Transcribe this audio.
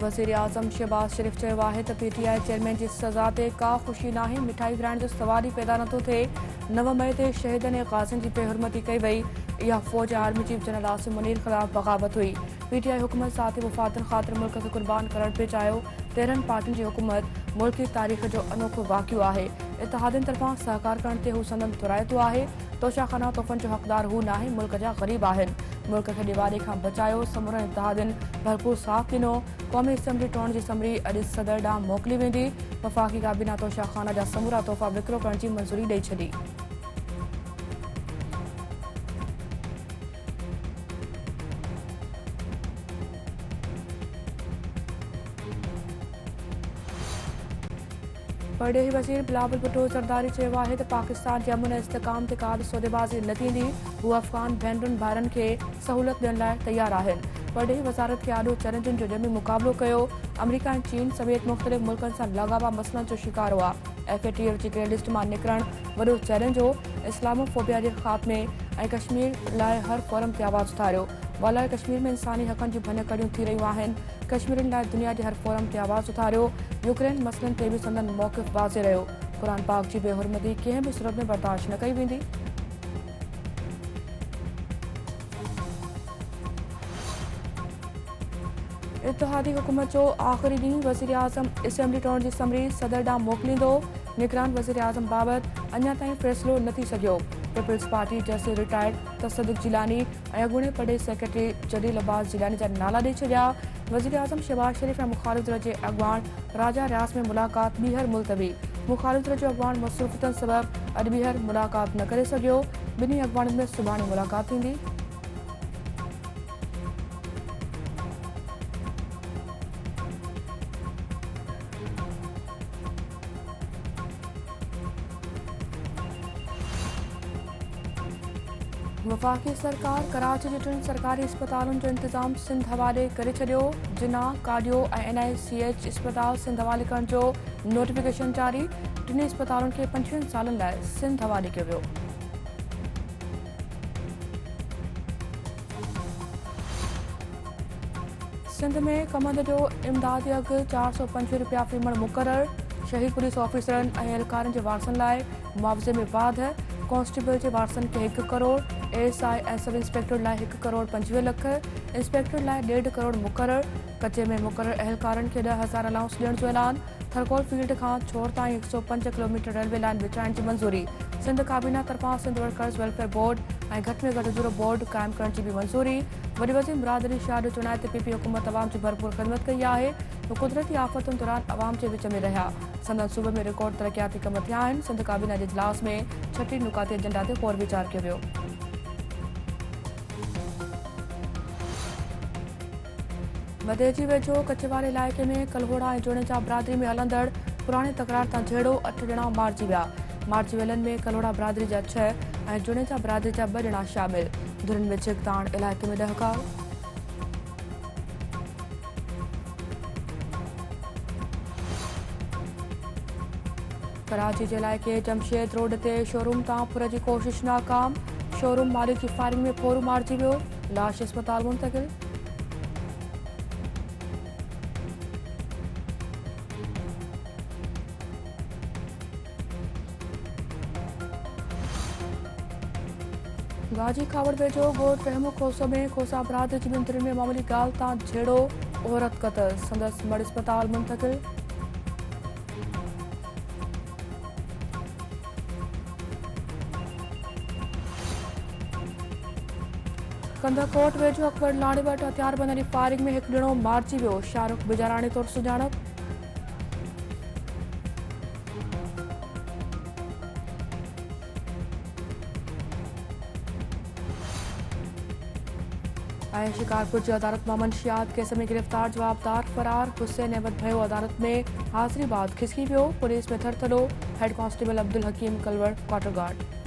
वज़ीर आज़म शहबाज शरीफ़ चयो आहे त पीटीआई चेयरमैन जी सज़ा ते का ख़ुशी नाहे। मिठाई विराइण जो सवाल ई पैदा नथो थिए। 9 मई ते शहीदनि ऐं ग़ाज़ियुनि जी बेहुरमती कई वई। इहा फ़ौज army chief general Asim Munir ख़िलाफ़ बग़ावत हुई। पीटीआई हुकूमत ज़ाती मुफ़ादनि ख़ातिर मुल्क खे क़ुर्बान करण पिए चाहियो। 13 पार्टियुनि जी हुकूमत मुल्की तारीख़ जो अनोखो वाक़ियो आहे। इत्तेहादियुनि तरफ़ां सहकार करण ते हू संदन तुराइतो आहे। तोशाखाना तोहफ़नि जो हक़दार हू नाहे, मुल्क जा ग़रीब आहिनि। मुल्क खे दीवारी खां बचायो। समूरनि इत्तेहादियुनि भरपूर साथ ॾिनो। क़ौमी असैम्बली टोड़ण जी समरी अॼु सदर ॾांहुं मोकिली वेंदी। वफ़ाक़ी काबीना तोशाखाना जा समूरा तोहफ़ा विकिरो करण जी मंज़ूरी ॾेई छॾी। परडेही वज़ीर बिलावल भुट्टो ज़रदारी चयो आहे त पाकिस्तान जे अमन ऐं इस्तेहकाम ते का बि सौदेबाज़ी न थींदी। हू अफ़गान भेनरुनि भाइरनि खे सहूलियत ॾियण लाइ तयारु आहिनि। परडेही वज़ारत खे आॾो चैलेंजनि जो ॼमी मुक़ाबिलो कयो। अमरीका ऐं चीन समेत मुख़्तलिफ़ मुल्कनि सां लाॻापा मसइलनि जो शिकार हुआ। FATF जी ग्रे लिस्ट मां निकिरणु वॾो चैलेंज हो। इस्लामोफोबिया जे ख़ात्मे ऐं कश्मीर लाइ हर फोरम ते आवाज़ उथारियो। वालाए कश्मीर में इंसानी हक़नि जी भञकड़ियूं थी रहियूं आहिनि। कश्मीरियुनि लाइ दुनिया जे हर फोरम ते आवाज़ उथारियो। यूक्रेन मसइलनि ते बि संदन मौक़िफ़ वाज़े रहियो। क़ुरान पाक जी बेहुरमती कंहिं बि सूरत में बर्दाश्त न कई वेंदी। इत्तेहादी हुकूमत जो आख़िरी ॾींहुं वज़ीर आज़म असेम्बली टोड़ण जी समरी सदर ॾांहुं मोकिलींदो। निगरान वज़ीर आज़म बाबति अञा ताईं फ़ैसिलो न थी सघियो। पीपल्स पार्टी जस्टिस रिटायर्ड तसदुक़ जिलानी ऐं अॻूणे परडेही सेक्रेटरी जलील अब्बास जिलानी जा नाला ॾेई छॾिया। वज़ीर आज़म शहबाज शरीफ़ ऐं मुख़ालिफ़ दल जे अॻवान राजा रियाज़ में मुलाक़ात ॿीहर मुलतवी। मुख़ालिफ़ दल जो अॻवान मसरूफ़ियतनि सबबि अॼु ॿीहर मुलाक़ात न करे सघियो। ॿिन्ही अॻवाननि में सुभाणे मुलाक़ात थींदी। वफ़ाक़ी सरकार कराची जे 3 सरकारी अस्पतालुनि जो इंतज़ाम सिंध हवाले करे छॾियो। जिना, कार्डियो ऐं NICH अस्पताल सिंध हवाले करण जो नोटिफिकेशन जारी। टिनी अस्पतालुनि खे 25 सालनि लाइ सिंध हवाले कयो वियो। सिंध में कमंद जो इमदादी अघु ₹425 फ़ी मण मुक़ररु। शहीद पुलिस ऑफिसरनि ऐं एहलकारनि जे वारसनि लाइ मुआवज़े में वाध। कांस्टेबल जे वारसनि खे 1 करोड़, ASI ऐं सब इंस्पेक्टर लाइ 1 करोड़ 25 लख, इंस्पेक्टर लाइ 1.5 करोड़ मुक़ररु। कचे में मुक़ररु एहलकारनि खे 10,000 अलाउंस ॾियण जो ऐलान। थरकोल फील्ड खां छोर ताईं 105 किलोमीटर रेलवे लाइन विछाइण जी मंज़ूरी। सिंध काबीना तरफ़ां सिंध वर्कर्स वेलफेयर बोर्ड ऐं घटि में घटि उजूरो बोर्ड क़ाइमु करण जी बि मंज़ूरी। वॾी वज़ीर मुराद अली शाह जो चुनाव ते PP हुकूमत अवाम जी भरपूर ख़िदमत कई आहे। हू कुदरती आफ़तुनि दौरान अवाम जे विच में रहिया। संदन सूबे में रिकॉर्ड तरक़ियाती कम थिया आहिनि। सिंध काबीना जे इजलास में 36 नुकाती एजेंडा ते ग़ौर वीचार कयो वियो। मदेजी वेझो कचेवारे इलाइक़े में कलहोड़ा ऐं जुणेजा बिरादरी में हलंदड़ पुराणे तकरार तां झेड़ो 8 ॼणा मारिजी विया। मारिजी वियलनि में कलहोड़ा बिरादरी जा 6 ऐं जुणेजा बिरादरी जा 2 ॼणा शामिल। धुरनि में छिकताण इलाइक़े में ॾहकाओ। कराची जे इलाइक़े जमशेद रोड ते शोरूम तां फुर जी कोशिश नाकाम। शोरूम मालिक जी फायरिंग में फोरू मारिजी वियो। लाश अस्पताल मुंतक़िल। गाजी खावड़ वेझो ॻोठ रहमो खोसो में खोसा बिरादरी जी ॿिनि धुरियुनि में मामूली ॻाल्हि तां झेड़ो। औरत क़तल, संदसि मड़ अस्पताल मुंतक़िल। कंदरकोट वेझो अकबर लाड़े वटि हथियारबंद वारी फायरिंग में 1 ॼणो मारिजी वियो। शाहरुख बिजाराणी तौरु सुञाणप। ऐं शिकारपुर जी अदालत मां मंशियात केस में गिरफ़्तार जवाबदार फरार। हुसैन अहमद भयो अदालत में हाज़िरी बाद खिसकी पियो। पुलिस में थरथलो। हेड कांस्टेबल अब्दुल हकीम कलवर क्वार्टर गार्ड।